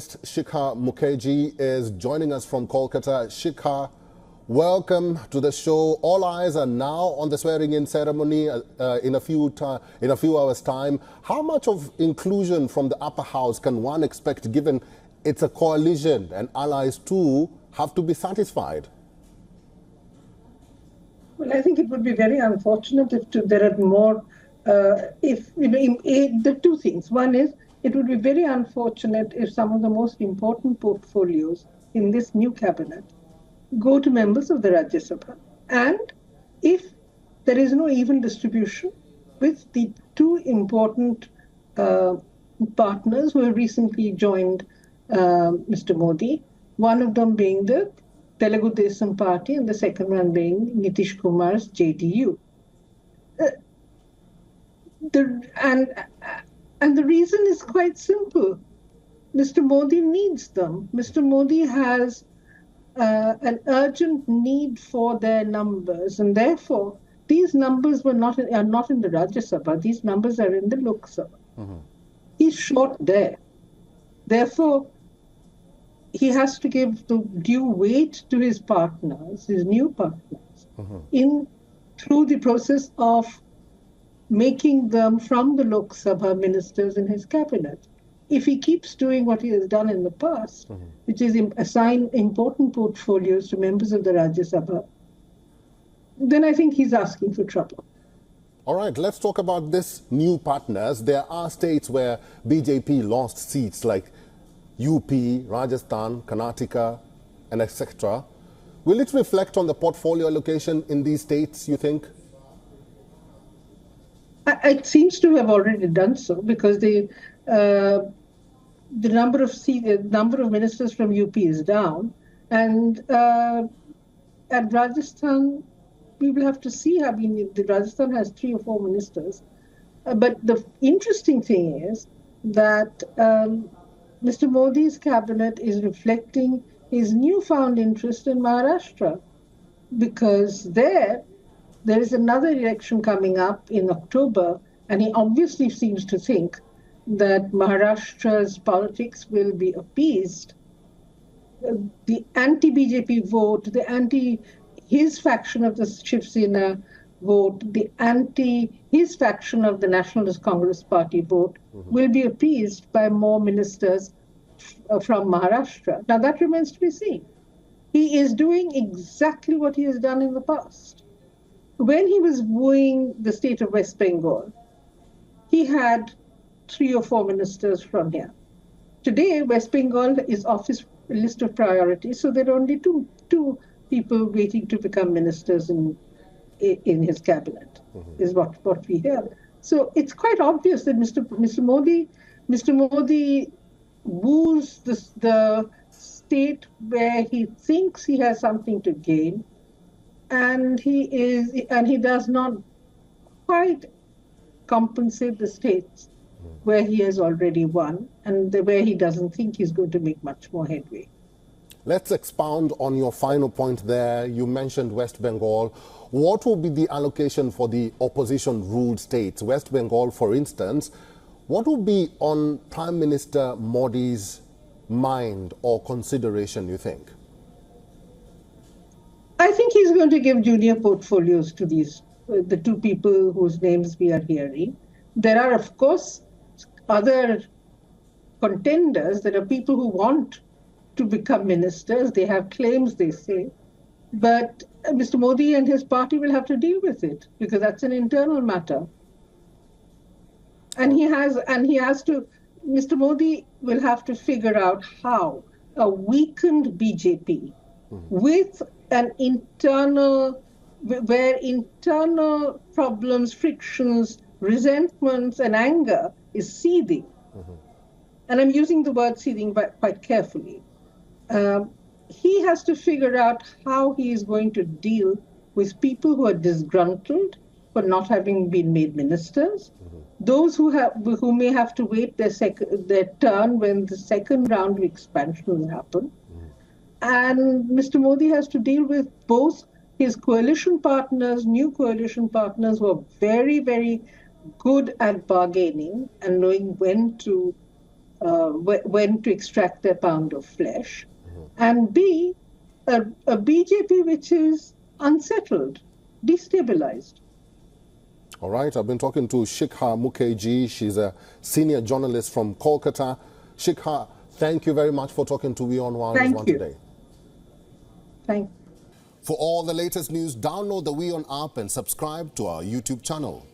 guest, Shikha Mukherjee, is joining us from Kolkata. Shikha, welcome to the show. All eyes are now on the swearing-in ceremony in a few hours' time. How much of inclusion from the upper house can one expect, given it's a coalition and allies too have to be satisfied? Well, I think it would be very unfortunate if there are more. The two things. One is, it would be very unfortunate if some of the most important portfolios in this new cabinet go to members of the Rajya Sabha. And if there is no even distribution with the two important partners who have recently joined Mr. Modi, one of them being the Telugu Desam Party and the second one being Nitish Kumar's JDU. And the reason is quite simple. Mr. Modi needs them. Mr. Modi has an urgent need for their numbers, and therefore these numbers are not in the Rajya Sabha. These numbers are in the Lok Sabha. Mm-hmm. He's short there. Therefore, he has to give the due weight to his partners, his new partners, mm-hmm. through the process of making them from the Lok Sabha ministers in his cabinet. If he keeps doing what he has done in the past, mm-hmm. which is assign important portfolios to members of the Rajya Sabha, then I think he's asking for trouble. All right, let's talk about this new partners. There are states where BJP lost seats like UP, Rajasthan, Karnataka, and etc. Will it reflect on the portfolio allocation in these states, you think? It seems to have already done so, because the number of ministers from UP is down, and at Rajasthan we will have to see. I mean, Rajasthan has 3 or 4 ministers, but the interesting thing is that Mr. Modi's cabinet is reflecting his newfound interest in Maharashtra, because there is another election coming up in October, and he obviously seems to think that Maharashtra's politics will be appeased. The anti-BJP vote, his faction of the Shiv Sena vote, his faction of the Nationalist Congress Party vote, mm-hmm. will be appeased by more ministers from Maharashtra. Now that remains to be seen. He is doing exactly what he has done in the past. When he was wooing the state of West Bengal, he had 3 or 4 ministers from here. Today, West Bengal is off his list of priorities, so there are only two people waiting to become ministers in his cabinet, mm-hmm. is what we hear. So it's quite obvious that Mr. Modi woos the state where he thinks he has something to gain, and he does not quite compensate the states where he has already won and where he doesn't think he's going to make much more headway. Let's expound on your final point there. You mentioned West Bengal. What will be the allocation for the opposition-ruled states? West Bengal, for instance, what will be on Prime Minister Modi's mind or consideration, you think? I think he's going to give junior portfolios to the 2 people whose names we are hearing. There are, of course, other contenders. There are people who want to become ministers. They have claims, they say. But Mr. Modi and his party will have to deal with it, because that's an internal matter. And Mr. Modi will have to figure out how a weakened BJP with an where internal problems, frictions, resentments, and anger is seething. Mm-hmm. And I'm using the word seething quite carefully. He has to figure out how he is going to deal with people who are disgruntled for not having been made ministers, mm-hmm. those who may have to wait their turn when the second round of expansion will happen. Mm-hmm. And Mr. Modi has to deal with both his coalition partners, new coalition partners, who are very, very good at bargaining and knowing when to when to extract their pound of flesh, and B, a BJP which is unsettled, destabilized. All right, I've been talking to Shikha Mukherjee. She's a senior journalist from Kolkata. Shikha, thank you very much for talking to WION One today. Thank you. For all the latest news, download the WION app and subscribe to our YouTube channel.